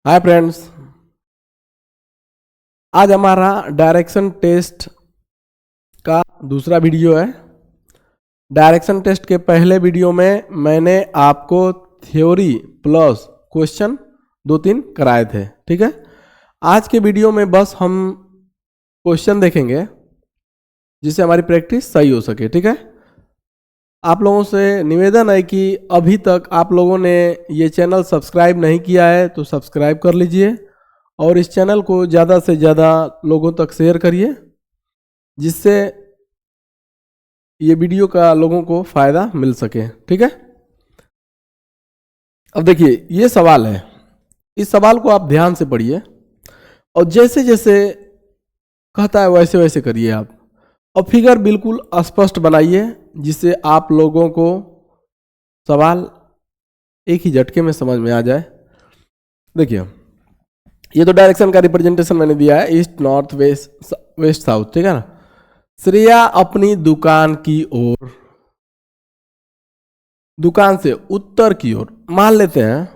Hi friends, आज हमारा direction test का दूसरा वीडियो है। डायरेक्शन टेस्ट के पहले वीडियो में मैंने आपको थ्योरी प्लस क्वेश्चन 2-3 कराए थे, ठीक है। आज के वीडियो में बस हम क्वेश्चन देखेंगे जिससे हमारी प्रैक्टिस सही हो सके, ठीक है। आप लोगों से निवेदन है कि अभी तक आप लोगों ने ये चैनल सब्सक्राइब नहीं किया है तो सब्सक्राइब कर लीजिए और इस चैनल को ज़्यादा से ज़्यादा लोगों तक शेयर करिए जिससे ये वीडियो का लोगों को फ़ायदा मिल सके, ठीक है। अब देखिए ये सवाल है, इस सवाल को आप ध्यान से पढ़िए और जैसे जैसे कहता है वैसे वैसे करिए आप, और फिगर बिल्कुल स्पष्ट बनाइए जिससे आप लोगों को सवाल एक ही झटके में समझ में आ जाए। देखिए ये तो डायरेक्शन का रिप्रेजेंटेशन मैंने दिया है, east north west west south, ठीक है ना। श्रेया अपनी दुकान की ओर, दुकान से उत्तर की ओर, मान लेते हैं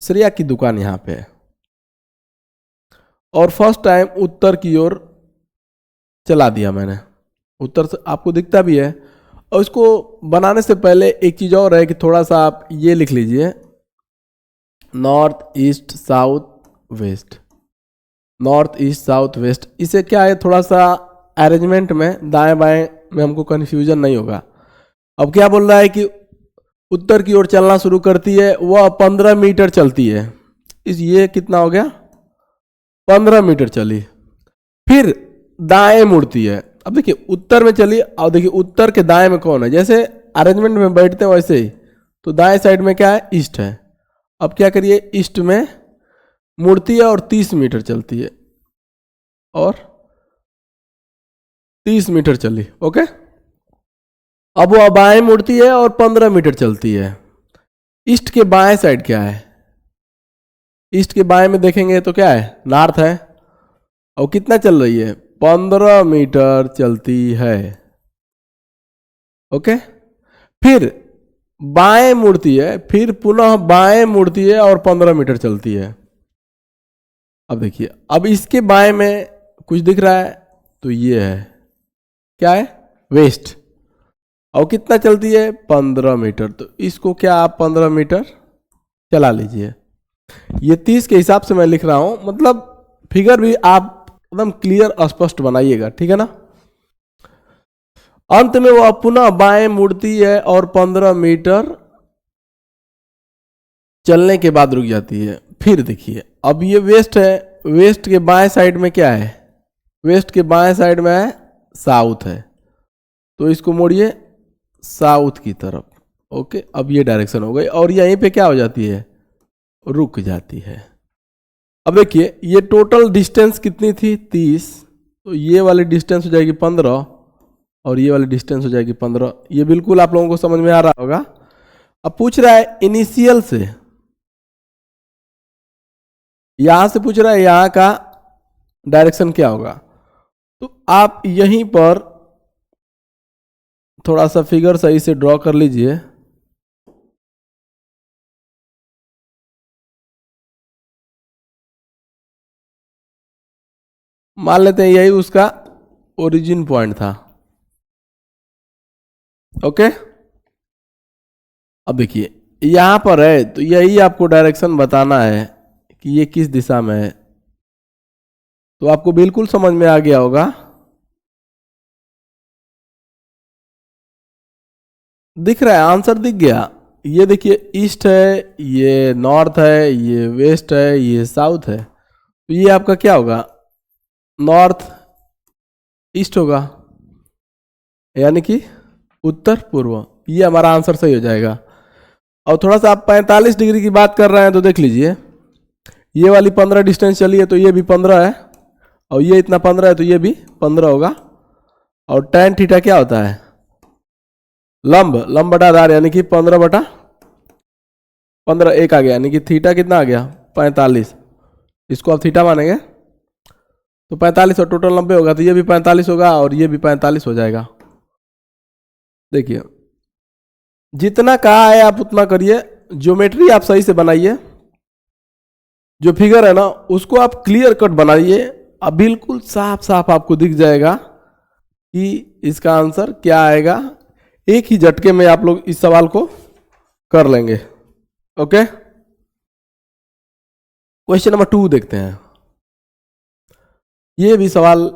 श्रेया की दुकान यहां पे है और फर्स्ट टाइम उत्तर की ओर चला दिया मैंने, उत्तर से आपको दिखता भी है। और इसको बनाने से पहले एक चीज और है कि थोड़ा सा आप ये लिख लीजिए, north east south west, north east south west. इसे क्या है, थोड़ा सा अरेंजमेंट में दाएं बाएं में हमको कन्फ्यूजन नहीं होगा। अब क्या बोल रहा है कि उत्तर की ओर चलना शुरू करती है, वह 15 मीटर चलती है। इस ये कितना हो गया, 15 मीटर चली, फिर दाएं मुड़ती है। अब देखिए उत्तर में चली और देखिए उत्तर के दाएं में कौन है, जैसे अरेंजमेंट में बैठते हैं वैसे ही, तो दाएं साइड में क्या है, ईस्ट है। अब क्या करिए, ईस्ट में मुड़ती है और 30 मीटर चलती है और 30 मीटर चली, ओके। अब वो बाएं मुड़ती है और 15 मीटर चलती है। ईस्ट के बाएं साइड क्या है, ईस्ट के बाएं में देखेंगे तो क्या है, नॉर्थ है। और कितना चल रही है, 15 मीटर चलती है, ओके। फिर बाएं मुड़ती है, फिर पुनः बाएं मुड़ती है और 15 मीटर चलती है। अब देखिए, अब इसके बाएं में कुछ दिख रहा है तो ये है, क्या है, वेस्ट। और कितना चलती है, 15 मीटर। तो इसको क्या आप 15 मीटर चला लीजिए। ये 30 के हिसाब से मैं लिख रहा हूं, मतलब फिगर भी आप एकदम क्लियर स्पष्ट बनाइएगा, ठीक है ना। अंत में वह पुनः बाएं मुड़ती है और 15 मीटर चलने के बाद रुक जाती है। फिर देखिए अब ये वेस्ट है, वेस्ट के बाएं साइड में क्या है, वेस्ट के बाएं साइड में है साउथ है, तो इसको मोड़िए साउथ की तरफ, ओके। अब ये डायरेक्शन हो गई और यहीं पे क्या हो जाती है, रुक जाती है। अब देखिए ये टोटल डिस्टेंस कितनी थी, 30, तो ये वाली डिस्टेंस हो जाएगी 15 और ये वाली डिस्टेंस हो जाएगी 15। ये बिल्कुल आप लोगों को समझ में आ रहा होगा। अब पूछ रहा है इनिशियल से, यहां से पूछ रहा है यहां का डायरेक्शन क्या होगा, तो आप यहीं पर थोड़ा सा फिगर सही से ड्रॉ कर लीजिए। मान लेते हैं यही उसका ओरिजिन पॉइंट था, ओके। अब देखिए यहां पर है तो यही आपको डायरेक्शन बताना है कि ये किस दिशा में है, तो आपको बिल्कुल समझ में आ गया होगा। दिख रहा है, आंसर दिख गया। ये देखिए ईस्ट है, ये नॉर्थ है, ये वेस्ट है, ये साउथ है, तो ये आपका क्या होगा, नॉर्थ ईस्ट होगा, यानी कि उत्तर पूर्व। ये हमारा आंसर सही हो जाएगा। और थोड़ा सा आप 45 डिग्री की बात कर रहे हैं तो देख लीजिए, ये वाली 15 डिस्टेंस चली है तो ये भी 15 है, और ये इतना 15 है तो ये भी 15 होगा। और tan थीटा क्या होता है, लंब, लंब बटा आधार, यानी कि 15/15 एक आ गया, यानी कि थीटा कितना आ गया, 45। इसको आप थीटा मानेंगे तो 45 और टोटल 90 होगा, तो ये भी 45 होगा और ये भी 45 हो जाएगा। देखिए जितना कहा है आप उतना करिए, ज्योमेट्री आप सही से बनाइए। जो फिगर है ना उसको आप क्लियर कट बनाइए, अब बिल्कुल साफ साफ आपको दिख जाएगा कि इसका आंसर क्या आएगा। एक ही झटके में आप लोग इस सवाल को कर लेंगे। ओके, क्वेश्चन नंबर 2 देखते हैं। ये भी सवाल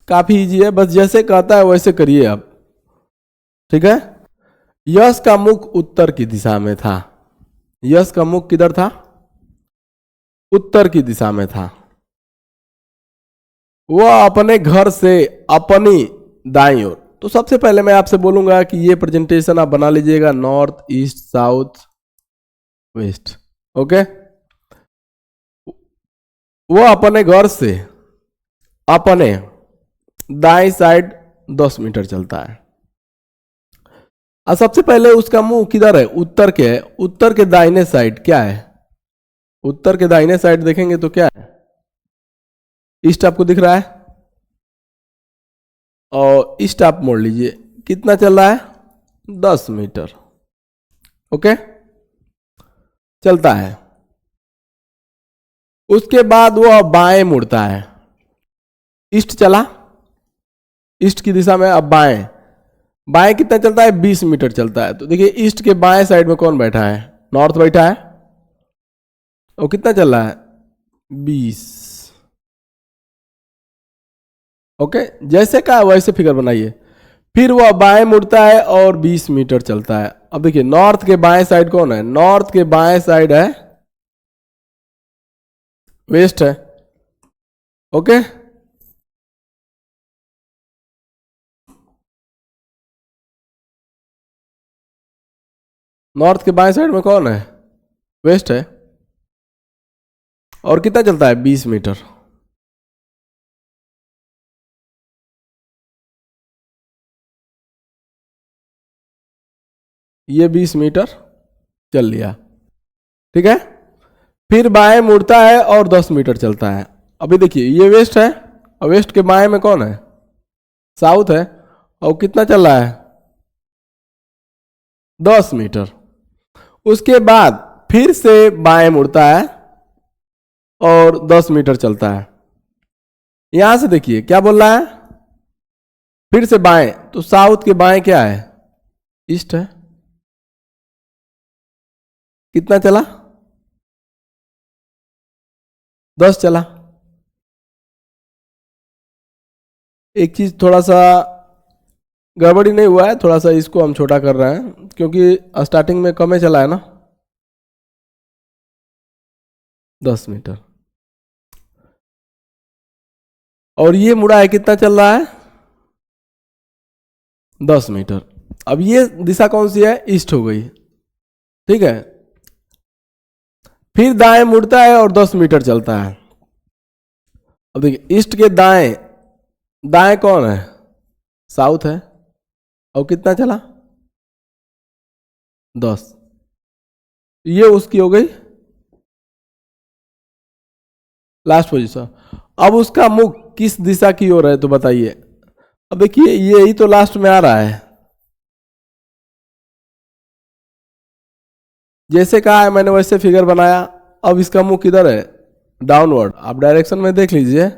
काफी इजी है, बस जैसे कहता है वैसे करिए आप, ठीक है। यश का मुख उत्तर की दिशा में था। यश का मुख किधर था? उत्तर की दिशा में था। वह अपने घर से अपनी दाईं ओर, तो सबसे पहले मैं आपसे बोलूंगा कि ये प्रेजेंटेशन आप बना लीजिएगा north east south west. Okay, वह अपने घर से अपने दाएं साइड 10 मीटर चलता है। और सबसे पहले उसका मुंह किधर है? उत्तर के है। उत्तर के दाहिने साइड क्या है? उत्तर के दाहिने साइड देखेंगे तो क्या है? ईस्ट आपको दिख रहा है, और ईस्ट आप मोड़ लीजिए, कितना चल रहा है? 10 मीटर। ओके, चलता है। उसके बाद वो बाएं मुड़ता है। ईस्ट चला, ईस्ट की दिशा में, अब बाएं। बाएं कितना चलता है? 20 मीटर चलता है। तो देखिए ईस्ट के बाएं साइड में कौन बैठा है? नॉर्थ बैठा है, और कितना चल रहा है? 20। ओके, जैसे कहा वैसे फिगर बनाइए। फिर वह बाएं मुड़ता है और 20 मीटर चलता है। अब देखिए नॉर्थ के बाएं साइड कौन है? नॉर्थ के बाएं साइड है वेस्ट है। ओके, नॉर्थ के बाएं साइड में कौन है? वेस्ट है। और कितना चलता है? 20 मीटर। ये 20 मीटर चल लिया, ठीक है। फिर बाएं मुड़ता है और 10 मीटर चलता है। अभी देखिए ये वेस्ट है, और वेस्ट के बाएं में कौन है? साउथ है, और कितना चल रहा है? 10 मीटर। उसके बाद फिर से बाएं मुड़ता है और 10 मीटर चलता है। यहां से देखिए क्या बोल रहा है? फिर से बाएं, तो साउथ के बाएं क्या है? ईस्ट है। कितना चला? 10 चला। एक चीज थोड़ा सा गड़बड़ी नहीं हुआ है, थोड़ा सा इसको हम छोटा कर रहे हैं क्योंकि स्टार्टिंग में कम ही चला है ना, 10 मीटर। और ये मुड़ा है, कितना चल रहा है? 10 मीटर। अब ये दिशा कौन सी है? ईस्ट हो गई, ठीक है। फिर दाएं मुड़ता है और 10 मीटर चलता है। अब देखिए ईस्ट के दाएं, दाएं कौन है? साउथ है, और कितना चला? 10। ये उसकी हो गई लास्ट पोजीशन। अब उसका मुख किस दिशा की ओर है तो बताइए। अब देखिए ये ही तो लास्ट में आ रहा है, जैसे कहा है मैंने वैसे फिगर बनाया। अब इसका मुख किधर है? डाउनवर्ड। आप डायरेक्शन में देख लीजिए,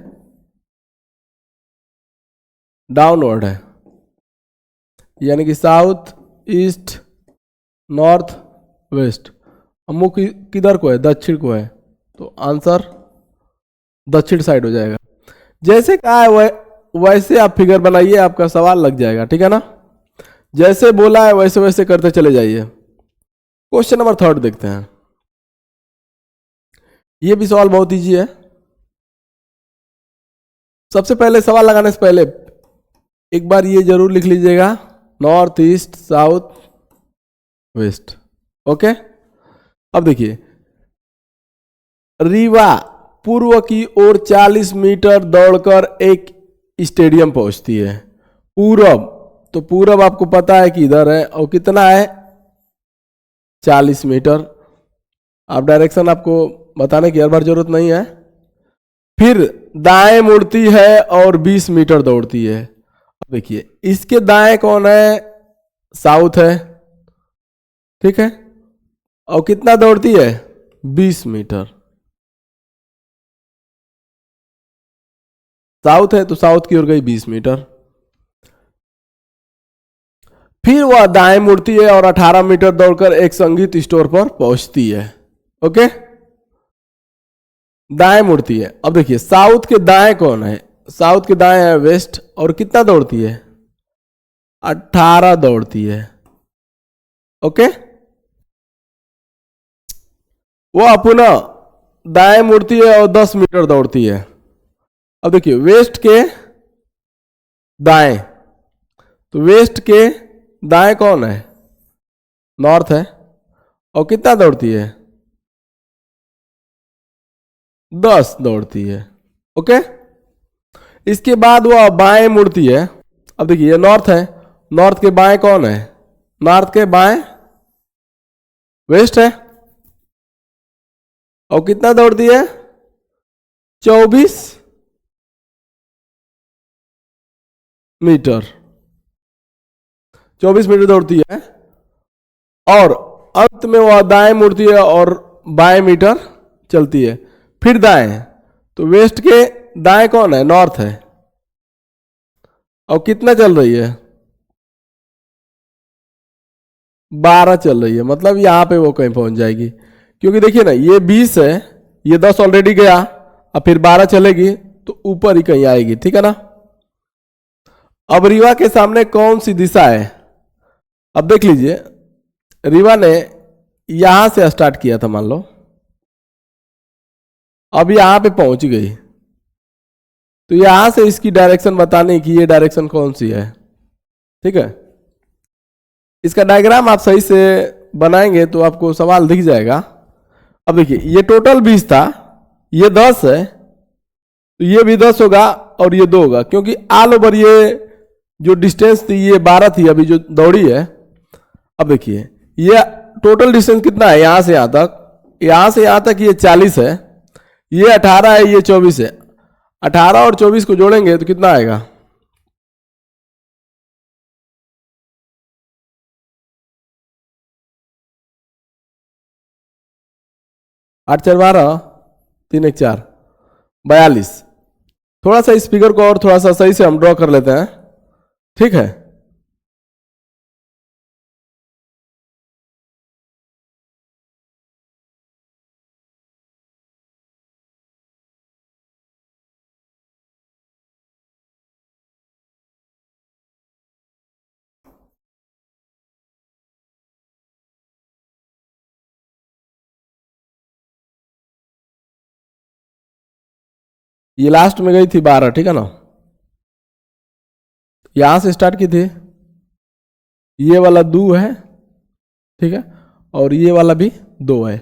डाउनवर्ड है, यानी कि साउथ ईस्ट नॉर्थ वेस्ट। अब मुख किधर को है? दक्षिण को है, तो आंसर दक्षिण साइड हो जाएगा। जैसे कहा है वैसे आप फिगर बनाइए, आपका सवाल लग जाएगा, ठीक है ना। जैसे बोला है वैसे वैसे करते चले जाइए। क्वेश्चन नंबर 3 देखते हैं। ये भी सवाल बहुत इजी है। सबसे पहले सवाल लगाने से पहले एक बार ये जरूर लिख लीजिएगा, north east south west. Okay, अब देखिए रीवा पूर्व की ओर 40 मीटर दौड़कर एक स्टेडियम पहुंचती है। पूरब, तो पूरब आपको पता है कि इधर है, और कितना है? 40 मीटर। आप डायरेक्शन आपको बताने की हर बार जरूरत नहीं है। फिर दाएं मुड़ती है और 20 मीटर दौड़ती है। अब देखिए इसके दाएं कौन है? साउथ है, ठीक है, और कितना दौड़ती है? 20 मीटर। साउथ है तो साउथ की ओर गई 20 मीटर। फिर वह दाएं मुड़ती है और 18 मीटर दौड़कर एक संगीत स्टोर पर पहुंचती है। ओके, दाएं मुड़ती है। अब देखिए साउथ के दाएं कौन है, साउथ के दाएं है वेस्ट, और कितना दौड़ती है, 18 दौड़ती है। ओके, वो पुनः दाएं मुड़ती है और 10 मीटर दौड़ती है। अब देखिए वेस्ट के दाएं, तो वेस्ट के दाएं कौन है, नॉर्थ है, और कितना दौड़ती है, 10 दौड़ती है। ओके, इसके बाद वो बाएं मुड़ती है। अब देखिए ये नॉर्थ है, नॉर्थ के बाएं कौन है, नॉर्थ के बाएं वेस्ट है, और कितना दौड़ती है, 24 मीटर, 24 मीटर दौड़ती है। और अंत में वह दाएं मुड़ती है और 22 मीटर चलती है। फिर दाएं, तो वेस्ट के दाएं कौन है, नॉर्थ है, और कितना चल रही है, 12 चल रही है। मतलब यहां पे वो कहीं पहुंच जाएगी, क्योंकि देखिए ना ये 20 है, ये 10 ऑलरेडी गया, अब फिर 12 चलेगी तो ऊपर ही कहीं आएगी। ठीक है ना। अब रीवा के सामने कौन सी दिशा है, अब देख लीजिए, रीवा ने यहां से स्टार्ट किया था मान लो, अब यहां पे पहुंच गई, तो यहां से इसकी डायरेक्शन बताने की ये डायरेक्शन कौन सी है। ठीक है, इसका डायग्राम आप सही से बनाएंगे तो आपको सवाल दिख जाएगा। अब देखिए ये टोटल 20 था, ये 10 है, तो ये भी 10 होगा और ये 2 होगा, क्योंकि ऑल ओवर ये जो डिस्टेंस थी ये 12 थी अभी जो दौड़ी है। अब देखिए ये टोटल डिस्टेंस कितना है, यहां से यहां तक, यहां से यहां तक ये 40 है, ये 18 है, ये 24 है। 18 और 24 को जोड़ेंगे तो कितना आएगा, 8 4 12, 3 1 4, 42। थोड़ा सा इस फिगर को और थोड़ा सा सही से हम ड्रॉ कर लेते हैं। ठीक है, ये लास्ट में गई थी 12। ठीक है ना, यहां से स्टार्ट की थी, ये वाला 2 है, ठीक है, और ये वाला भी 2 है,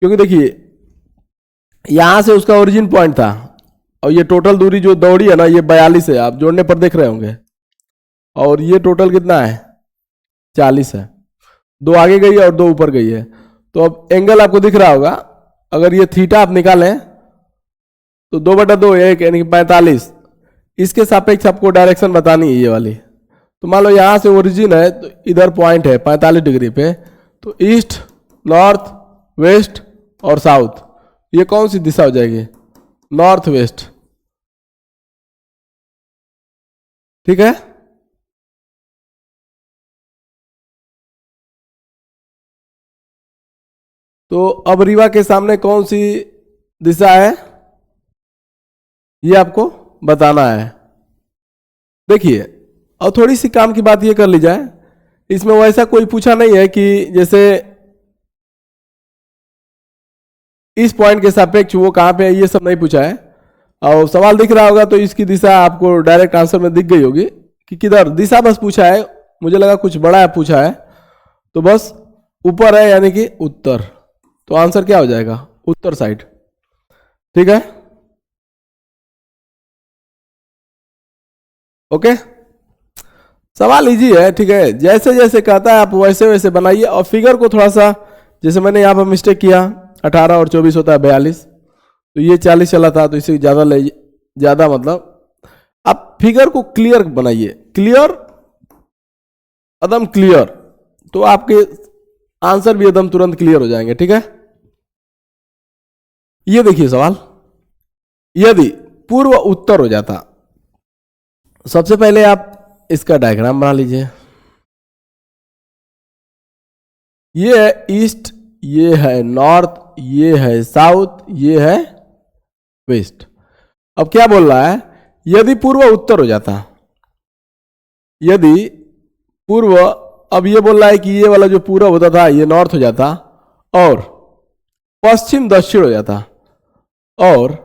क्योंकि देखिए यहां से उसका ओरिजिन पॉइंट था, और ये टोटल दूरी जो दौड़ी है ना ये 42 है, आप जोड़ने पर देख रहे होंगे, और ये टोटल कितना है, 40 है। 2 आगे गई है और 2 ऊपर गई है। तो अब एंगल आपको दिख रहा होगा, अगर ये थीटा आप निकालें तो 2/2 1 यानी कि 45, इसके सापेक्ष आपको डायरेक्शन बतानी है ये वाली। तो मान लो यहां से ओरिजिन है तो इधर पॉइंट है 45 डिग्री पे, तो ईस्ट, नॉर्थ, वेस्ट और साउथ, ये कौन सी दिशा हो जाएगी, नॉर्थ वेस्ट। ठीक है, तो अब रीवा के सामने कौन सी दिशा है ये आपको बताना है। देखिए और थोड़ी सी काम की बात ये कर ली जाए, इसमें वैसा कोई पूछा नहीं है कि जैसे इस पॉइंट के सापेक्ष वो कहां पे है, ये सब नहीं पूछा है। और सवाल दिख रहा होगा तो इसकी दिशा आपको डायरेक्ट आंसर में दिख गई होगी कि किधर, दिशा बस पूछा है, मुझे लगा कुछ बड़ा है पूछा है, तो बस ऊपर है यानी कि उत्तर, तो आंसर क्या हो जाएगा, उत्तर साइड। ठीक है, ओके, सवाल इजी है। ठीक है, जैसे जैसे कहता है आप वैसे वैसे बनाइए, और फिगर को थोड़ा सा, जैसे मैंने यहाँ पर मिस्टेक किया, 18 और 24 होता है 42, तो ये 40 चला था, तो इसे ज़्यादा ले, ज़्यादा मतलब आप फिगर को क्लियर बनाइए, क्लियर, एकदम क्लियर, तो आपके आंसर भी एकदम तुरंत क्लियर हो जाएंगे। ठीक है, ये देखिए सवाल, यदि पूर्व उत्तर हो जाता। सबसे पहले आप इसका डायग्राम बना लीजिए। ये है ईस्ट, ये है नॉर्थ, ये है साउथ, ये है वेस्ट। अब क्या बोल रहा है, यदि पूर्व उत्तर हो जाता, यदि पूर्व, अब ये बोल रहा है कि ये वाला जो पूर्व होता था ये नॉर्थ हो जाता, और पश्चिम दक्षिण हो जाता, और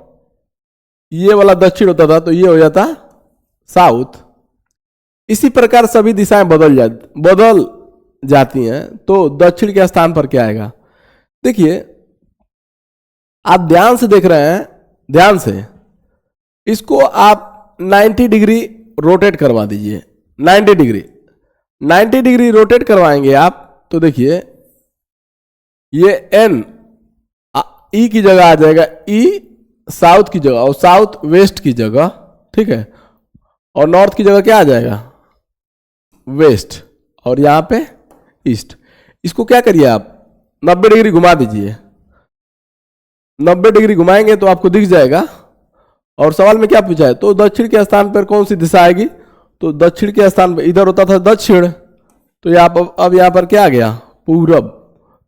ये वाला दक्षिण होता था तो ये हो जाता साउथ। इसी प्रकार सभी दिशाएं बदल जाती हैं, तो दक्षिण के स्थान पर क्या आएगा? देखिए, आप ध्यान से देख रहे हैं, ध्यान से इसको आप 90 डिग्री रोटेट करवा दीजिए। 90 डिग्री, 90 डिग्री रोटेट करवाएंगे आप तो देखिए ये एन ई की जगह आ जाएगा, ई साउथ की जगह, और साउथ वेस्ट की जगह, ठीक है, और नॉर्थ की जगह क्या आ जाएगा? वेस्ट, और यहां पे ईस्ट। इसको क्या करिए आप 90 डिग्री घुमा दीजिए। 90 डिग्री घुमाएंगे तो आपको दिख जाएगा। और सवाल में क्या पूछा है, तो दक्षिण के स्थान पर कौन सी दिशा आएगी? तो दक्षिण के स्थान पर इधर होता था दक्षिण, तो यहाँ पर अब यहां पर क्या आ गया? पूरब।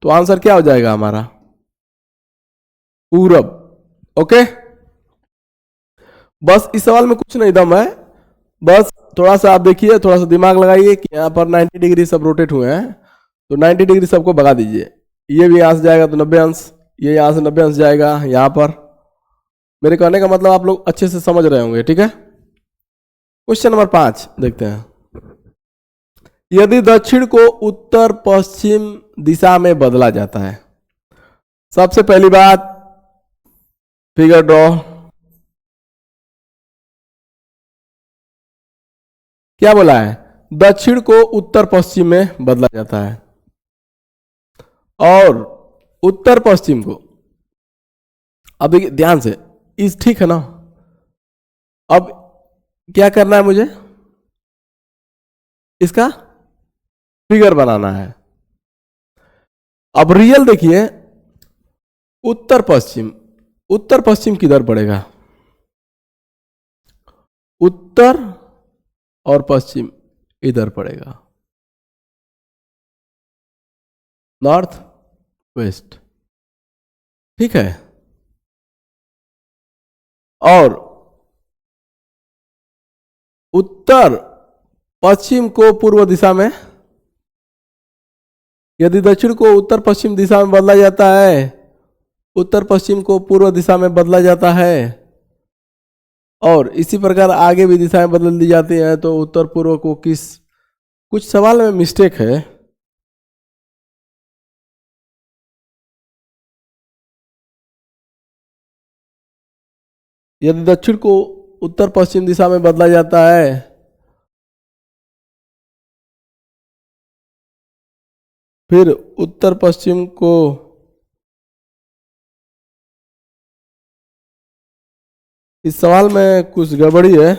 तो आंसर क्या हो जाएगा हमारा? पूरब। ओके, बस इस सवाल में कुछ नहीं दम है, बस थोड़ा सा आप देखिए, थोड़ा सा दिमाग लगाइए कि यहाँ पर 90 डिग्री सब रोटेट हुए हैं, तो 90 डिग्री सबको भगा दीजिए। ये भी यहाँ से जाएगा तो 90 अंश, ये यहाँ से 90 अंश जाएगा यहाँ पर। मेरे कहने का मतलब आप लोग अच्छे से समझ रहे होंगे, ठीक है। क्वेश्चन नंबर 5 देखते हैं। यदि दक्षिण को उत्तर पश्चिम दिशा में बदला जाता है, सबसे पहली बात फिगर ड्रॉ। क्या बोला है? दक्षिण को उत्तर पश्चिम में बदला जाता है, और उत्तर पश्चिम को, अब देखिए ध्यान से, इस ठीक है ना। अब क्या करना है मुझे? इसका फिगर बनाना है। अब रियल देखिए, उत्तर पश्चिम, उत्तर पश्चिम किधर पड़ेगा? उत्तर और पश्चिम इधर पड़ेगा, नॉर्थ वेस्ट, ठीक है। और उत्तर पश्चिम को पूर्व दिशा में, यदि दक्षिण को उत्तर पश्चिम दिशा में बदला जाता है, उत्तर पश्चिम को पूर्व दिशा में बदला जाता है, और इसी प्रकार आगे भी दिशाएं बदल दी जाती हैं, तो उत्तर पूर्व को किस, कुछ सवाल में मिस्टेक है। यदि दक्षिण को उत्तर पश्चिम दिशा में बदला जाता है, फिर उत्तर पश्चिम को, इस सवाल में कुछ गड़बड़ी है।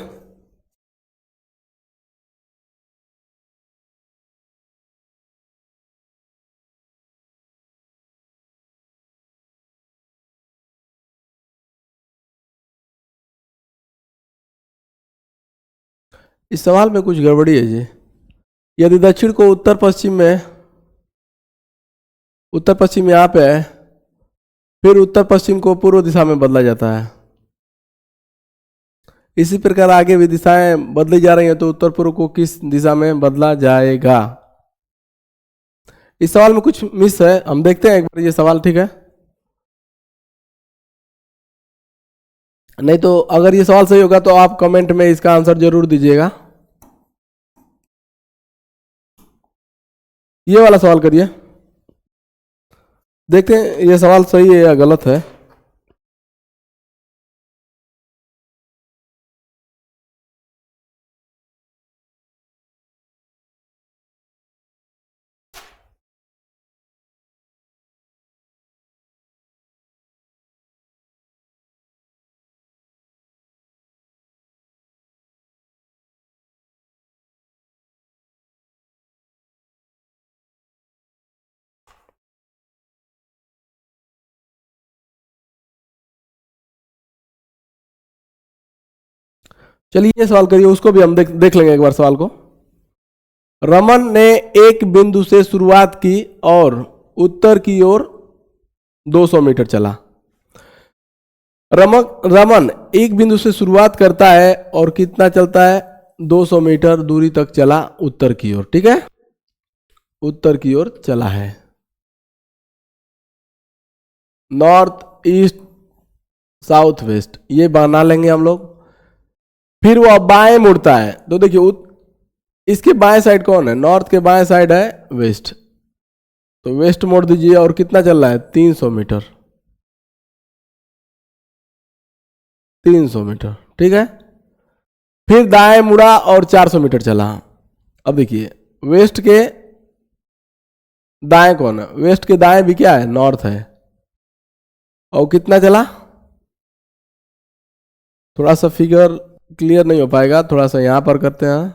इस सवाल में कुछ गड़बड़ी है जी। यदि दक्षिण को उत्तर पश्चिम में, उत्तर पश्चिम यहाँ पे है, फिर उत्तर पश्चिम को पूर्व दिशा में बदला जाता है, इसी प्रकार आगे भी दिशाएं बदली जा रही हैं, तो उत्तर पूर्व को किस दिशा में बदला जाएगा? इस सवाल में कुछ मिस है, हम देखते हैं एक बार ये सवाल, ठीक है। नहीं तो अगर ये सवाल सही होगा तो आप कमेंट में इसका आंसर जरूर दीजिएगा। ये वाला सवाल करिए, देखते हैं ये सवाल सही है या गलत है। चलिए ये सवाल करिए, उसको भी हम देख लेंगे एक बार सवाल को। रमन ने एक बिंदु से शुरुआत की और उत्तर की ओर 200 मीटर चला। रमन एक बिंदु से शुरुआत करता है और कितना चलता है, 200 मीटर दूरी तक चला उत्तर की ओर। ठीक है, उत्तर की ओर चला है, नॉर्थ ईस्ट साउथ वेस्ट, ये बना लेंगे हम लोग। फिर वो बाएं मुड़ता है, तो देखिए इसके बाएं साइड कौन है, नॉर्थ के बाएं साइड है वेस्ट, तो वेस्ट मोड़ दीजिए और कितना चल रहा है, 300 मीटर, 300 मीटर। ठीक है, फिर दाएं मुड़ा और 400 मीटर चला। अब देखिए वेस्ट के दाएं कौन है, वेस्ट के दाएं भी क्या है, नॉर्थ है, और कितना चला, थोड़ा सा फिगर क्लियर नहीं हो पाएगा, थोड़ा सा यहां पर करते हैं।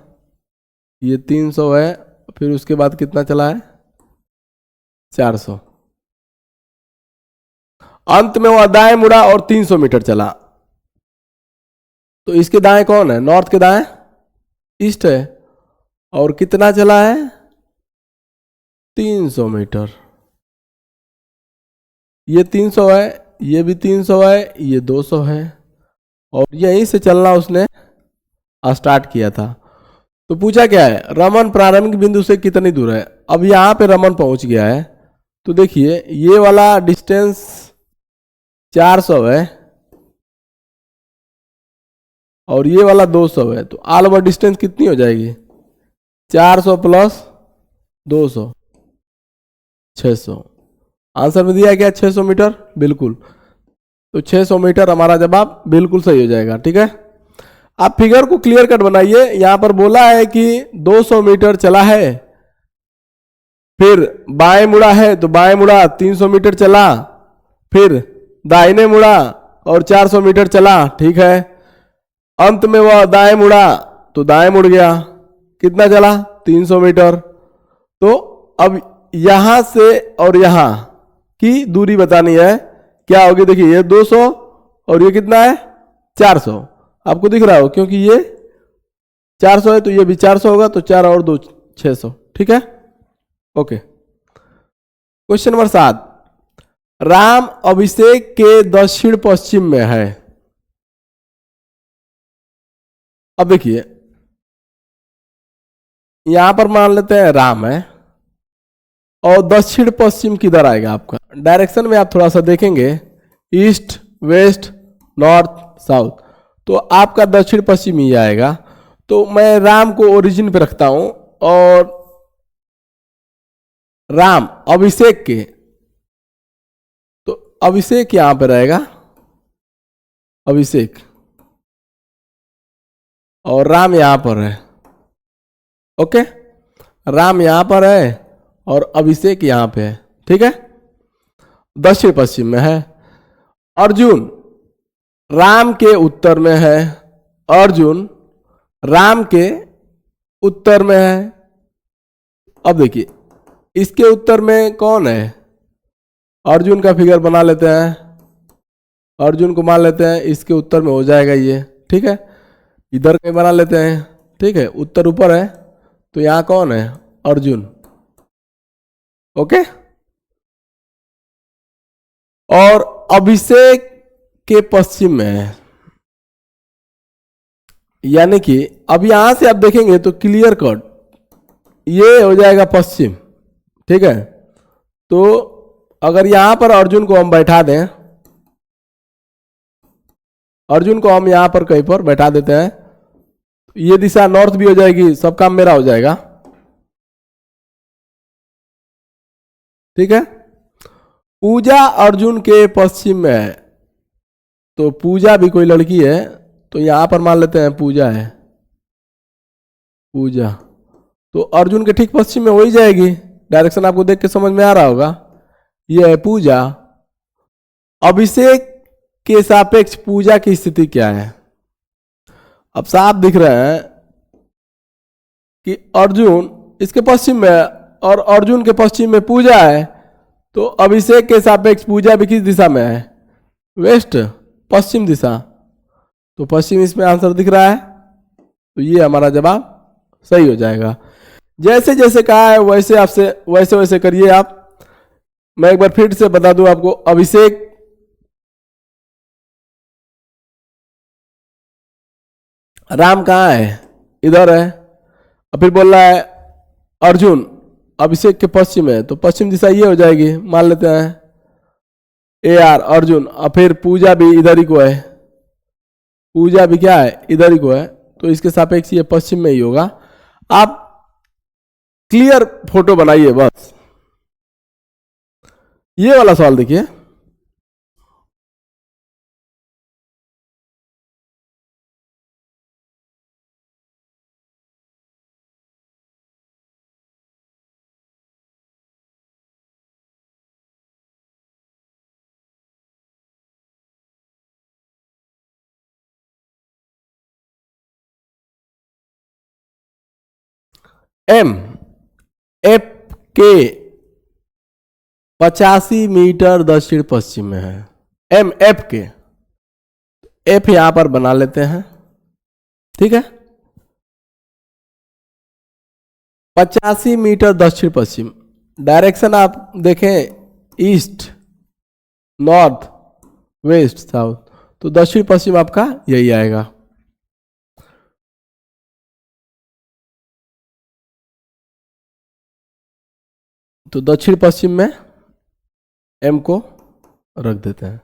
ये 300 है, फिर उसके बाद कितना चला है, 400। अंत में वह दाएं मुड़ा और 300 मीटर चला। तो इसके दाएं कौन है, नॉर्थ के दाएं ईस्ट है, और कितना चला है, 300 मीटर। ये 300 है, ये भी 300 है, ये 200 है, और यहीं से चलना उसने स्टार्ट किया था। तो पूछा क्या है, रमन प्रारंभिक बिंदु से कितनी दूर है। अब यहां पे रमन पहुंच गया है, तो देखिए ये वाला डिस्टेंस 400 है और ये वाला 200 है, तो ऑल ओवर डिस्टेंस कितनी हो जाएगी, 400 प्लस 200, 600। आंसर में दिया गया 600 मीटर, बिल्कुल। तो 600 मीटर हमारा जवाब बिल्कुल सही हो जाएगा। ठीक है, आप फिगर को क्लियर कट बनाइए। यहां पर बोला है कि 200 मीटर चला है, फिर बाएं मुड़ा है तो बाएं मुड़ा 300 मीटर चला, फिर दाहिने मुड़ा और 400 मीटर चला। ठीक है, अंत में वह दाएं मुड़ा तो दाएं मुड़ गया, कितना चला, 300 मीटर। तो अब यहां से और यहां की दूरी बतानी है, क्या होगी, देखिए ये 200 और ये कितना है, 400। आपको दिख रहा हो, क्योंकि ये 400 है तो ये भी 400 होगा, तो 4 और 2 600। ठीक है, ओके। क्वेश्चन नंबर 7, राम अभिषेक के दक्षिण पश्चिम में है। अब देखिए यहां पर मान लेते हैं राम है, और दक्षिण पश्चिम किधर आएगा आपका, डायरेक्शन में आप थोड़ा सा देखेंगे, ईस्ट वेस्ट नॉर्थ साउथ, तो आपका दक्षिण पश्चिम ही आएगा। तो मैं राम को ओरिजिन पे रखता हूं, और राम अभिषेक के, तो अभिषेक यहां पे रहेगा, अभिषेक, और राम यहां पर है। ओके, राम यहां पर है और अभिषेक यहां पे है। ठीक है, दक्षिण पश्चिम में है। अर्जुन राम के उत्तर में है, अर्जुन राम के उत्तर में है। अब देखिए इसके उत्तर में कौन है, अर्जुन का फिगर बना लेते हैं, अर्जुन को मान लेते हैं इसके उत्तर में हो जाएगा ये। ठीक है, इधर कहीं बना लेते हैं। ठीक है, उत्तर ऊपर है, तो यहां कौन है, अर्जुन। ओके, और अभिषेक के पश्चिम में है, यानी कि अब यहां से आप देखेंगे तो क्लियर कट ये हो जाएगा पश्चिम। ठीक है, तो अगर यहां पर अर्जुन को हम बैठा दें, अर्जुन को हम यहां पर कहीं पर बैठा देते हैं, ये दिशा नॉर्थ भी हो जाएगी, सब काम मेरा हो जाएगा। ठीक है, पूजा अर्जुन के पश्चिम में है, तो पूजा भी कोई लड़की है, तो यहां पर मान लेते हैं पूजा है, पूजा, तो अर्जुन के ठीक पश्चिम में हो ही जाएगी। डायरेक्शन आपको देख के समझ में आ रहा होगा, यह है पूजा। अभिषेक के सापेक्ष पूजा की स्थिति क्या है, अब साफ दिख रहा है कि अर्जुन इसके पश्चिम में है और अर्जुन के पश्चिम में पूजा है, तो अभिषेक के सापेक्ष पूजा भी किस दिशा में है, वेस्ट, पश्चिम दिशा। तो पश्चिम इसमें आंसर दिख रहा है। तो ये हमारा जवाब सही हो जाएगा। जैसे जैसे कहा है वैसे आपसे वैसे वैसे करिए आप। मैं एक बार फिर से बता दूं आपको, अभिषेक राम कहाँ है, इधर है। और फिर बोल रहा है अर्जुन अभिषेक के पश्चिम है, तो पश्चिम दिशा ये हो जाएगी, मान लेते हैं। ए आर अर्जुन, और फिर पूजा भी इधर ही को है, पूजा भी क्या है, इधर ही को है, तो इसके सापेक्ष ये पश्चिम में ही होगा। आप क्लियर फोटो बनाइए बस। ये वाला सवाल देखिए, एम एफ के 85 मीटर दक्षिण पश्चिम में है। एम एफ के, एफ यहां पर बना लेते हैं, ठीक है। 85 मीटर दक्षिण पश्चिम, डायरेक्शन आप देखें ईस्ट नॉर्थ वेस्ट साउथ, तो दक्षिण पश्चिम आपका यही आएगा। तो दक्षिण पश्चिम में एम को रख देते हैं।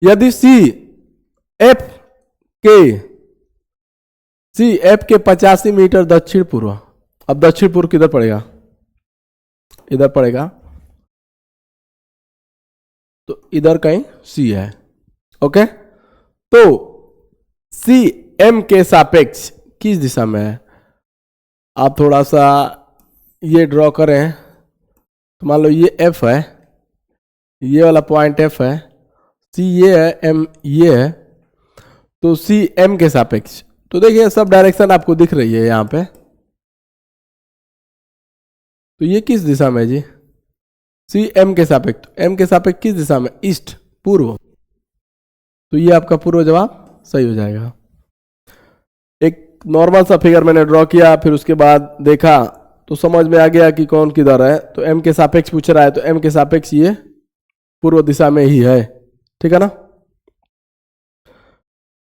यदि सी एफ के 85 मीटर दक्षिण पूर्व, अब दक्षिण पूर्व किधर पड़ेगा, इधर पड़ेगा, तो इधर कहीं सी है, ओके। तो सी एम के सापेक्ष किस दिशा में है, आप थोड़ा सा ये ड्रॉ करें, तो मान लो ये एफ है, ये वाला पॉइंट एफ है, सी ये है, एम ये है, तो सी एम के सापेक्ष, तो देखिए सब डायरेक्शन आपको दिख रही है यहां पे। तो ये किस दिशा में है जी, सी एम के सापेक्ष, एम के सापेक्ष किस दिशा में, ईस्ट पूर्व, तो ये आपका पूर्व जवाब सही हो जाएगा। एक नॉर्मल सा फिगर मैंने ड्रॉ किया, फिर उसके बाद देखा तो समझ में आ गया कि कौन किधर है। तो एम के सापेक्ष पूछ रहा है, तो एम के सापेक्ष ये पूर्व दिशा में ही है, ठीक है ना।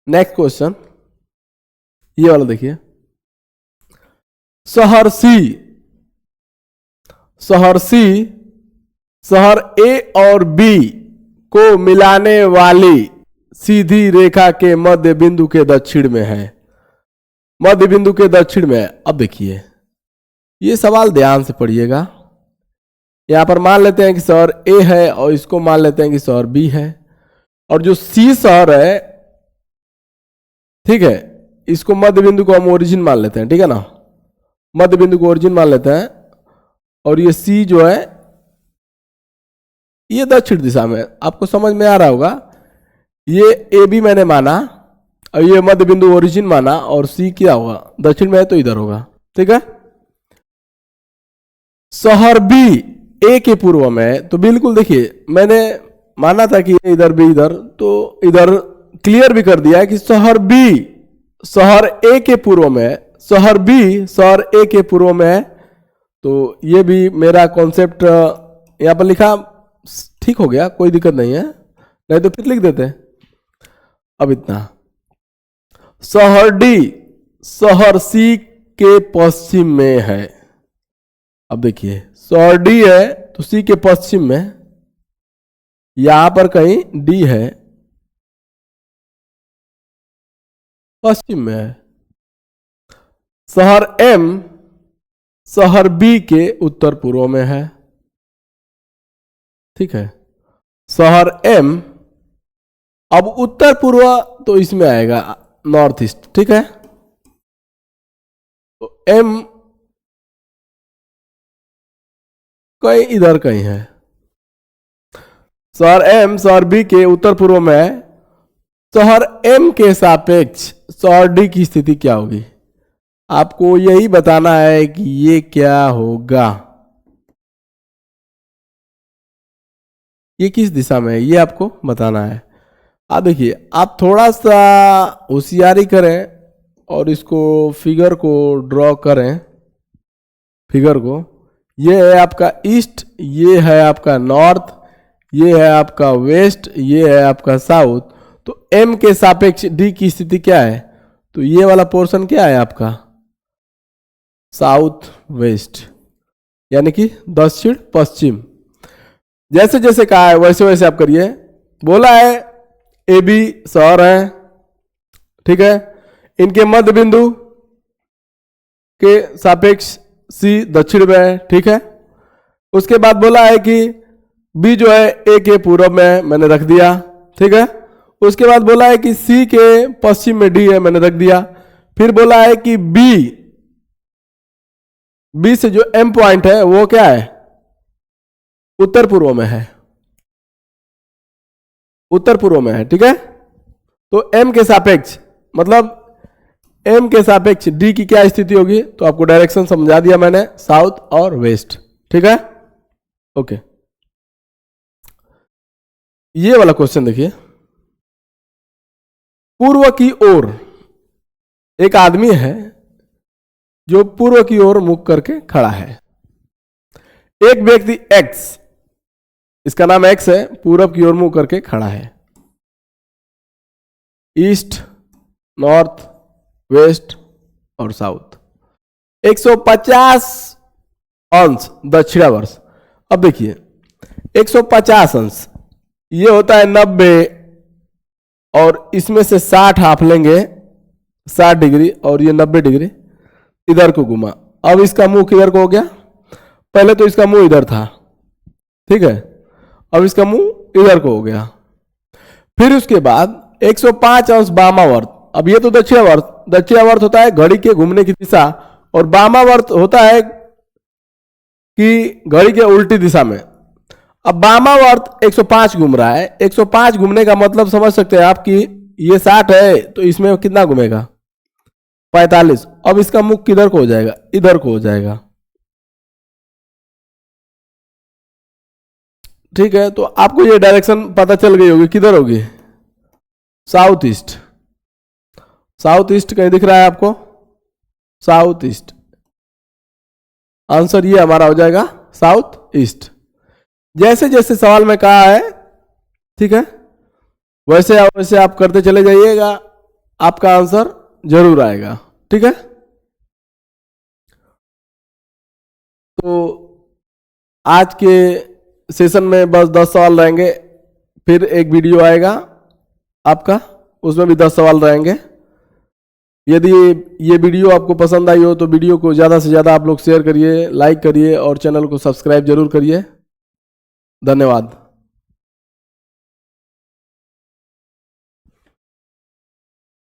नेक्स्ट क्वेश्चन ये वाला देखिए, शहर ए और बी को मिलाने वाली सीधी रेखा के मध्य बिंदु के दक्षिण में है, मध्य बिंदु के दक्षिण में है। अब देखिए ये सवाल ध्यान से पढ़िएगा। यहां पर मान लेते हैं कि शहर ए है और इसको मान लेते हैं कि शहर बी है, और जो सी शहर है, ठीक है, इसको मध्य बिंदु को हम ओरिजिन मान लेते हैं, ठीक है ना, मध्य बिंदु को ओरिजिन मान लेते हैं। और ये सी जो है ये दक्षिण दिशा में, आपको समझ में आ रहा होगा। ये ए बी मैंने माना और ये मध्य बिंदु ओरिजिन माना, और सी क्या होगा, दक्षिण में है तो इधर होगा, ठीक है। शहर बी ए के पूर्व में, तो बिल्कुल देखिए मैंने माना था कि इधर भी इधर, तो इधर क्लियर भी कर दिया है कि शहर बी शहर ए के पूर्व में, शहर बी शहर ए के पूर्व में है। तो ये भी मेरा कॉन्सेप्ट यहां पर लिखा, ठीक हो गया, कोई दिक्कत नहीं है, नहीं तो फिर लिख देते। अब इतना, शहर डी शहर सी के पश्चिम में है। अब देखिए शहर डी है तो सी के पश्चिम में, यहां पर कहीं डी है, पश्चिम में है। शहर एम शहर बी के उत्तर पूर्व में है, ठीक है। शहर एम, अब उत्तर पूर्व तो इसमें आएगा नॉर्थ ईस्ट, ठीक है। तो एम कहीं इधर कहीं है, शहर एम शहर बी के उत्तर पूर्व में है। शहर एम के सापेक्ष शहर डी की स्थिति क्या होगी, आपको यही बताना है कि ये क्या होगा, ये किस दिशा में है, ये आपको बताना है। आप देखिए, आप थोड़ा सा होशियारी करें और इसको फिगर को ड्रॉ करें, फिगर को, ये है आपका ईस्ट, ये है आपका नॉर्थ, ये है आपका वेस्ट, ये है आपका साउथ। तो M के सापेक्ष D की स्थिति क्या है? तो ये वाला पोर्शन क्या है आपका? साउथ वेस्ट, यानी कि दक्षिण पश्चिम। जैसे जैसे कहा है वैसे वैसे आप करिए। बोला है AB शहर है, ठीक है, इनके मध्य बिंदु के सापेक्ष C दक्षिण में है, ठीक है। उसके बाद बोला है कि B जो है A के पूर्व में, मैंने रख दिया, ठीक है। उसके बाद बोला है कि C के पश्चिम में D है, मैंने रख दिया। फिर बोला है कि B से जो M पॉइंट है वो क्या है? उत्तर पूर्व में है, उत्तर पूर्व में है, ठीक है। तो M के सापेक्ष, मतलब M के सापेक्ष D की क्या स्थिति होगी? तो आपको डायरेक्शन समझा दिया मैंने, साउथ और वेस्ट, ठीक है। ओके, ये वाला क्वेश्चन देखिए। पूर्व की ओर एक आदमी है जो पूर्व की ओर मुख करके खड़ा है। एक व्यक्ति X, इसका नाम X है, पूर्व की ओर मुख करके खड़ा है। ईस्ट, नॉर्थ, वेस्ट और साउथ, 150 अंश दक्षिणावर्त। अब देखिए 150 अंश ये होता है 90, और इसमें से 60 हाफ लेंगे, 60 डिग्री, और ये 90 डिग्री इधर को घुमा। अब इसका मुंह किधर को हो गया? पहले तो इसका मुंह इधर था, ठीक है, अब इसका मुंह इधर को हो गया। फिर उसके बाद 105 अंश वामावर्त। अब ये तो दक्षिणावर्त, दक्षिणावर्त होता है घड़ी के घूमने की दिशा, और वामावर्त होता है कि घड़ी के उल्टी दिशा में। अब वामावर्त 105 घूम रहा है, 105 घूमने का मतलब समझ सकते हैं आप कि ये 60 है, तो इसमें कितना घूमेगा? 45। अब इसका मुख किधर को हो जाएगा? इधर को हो जाएगा, ठीक है। तो आपको ये डायरेक्शन पता चल गई होगी, किधर होगी? South east. साउथ ईस्ट कहीं दिख रहा है आपको? साउथ ईस्ट, आंसर ये हमारा हो जाएगा साउथ ईस्ट। जैसे जैसे सवाल में कहा है, ठीक है, वैसे वैसे आप करते चले जाइएगा, आपका आंसर जरूर आएगा, ठीक है। तो आज के सेशन में बस 10 सवाल रहेंगे, फिर एक वीडियो आएगा आपका, उसमें भी 10 सवाल रहेंगे। यदि ये वीडियो आपको पसंद आई हो तो वीडियो को ज़्यादा से ज़्यादा आप लोग शेयर करिए, लाइक करिए और चैनल को सब्सक्राइब जरूर करिए। धन्यवाद।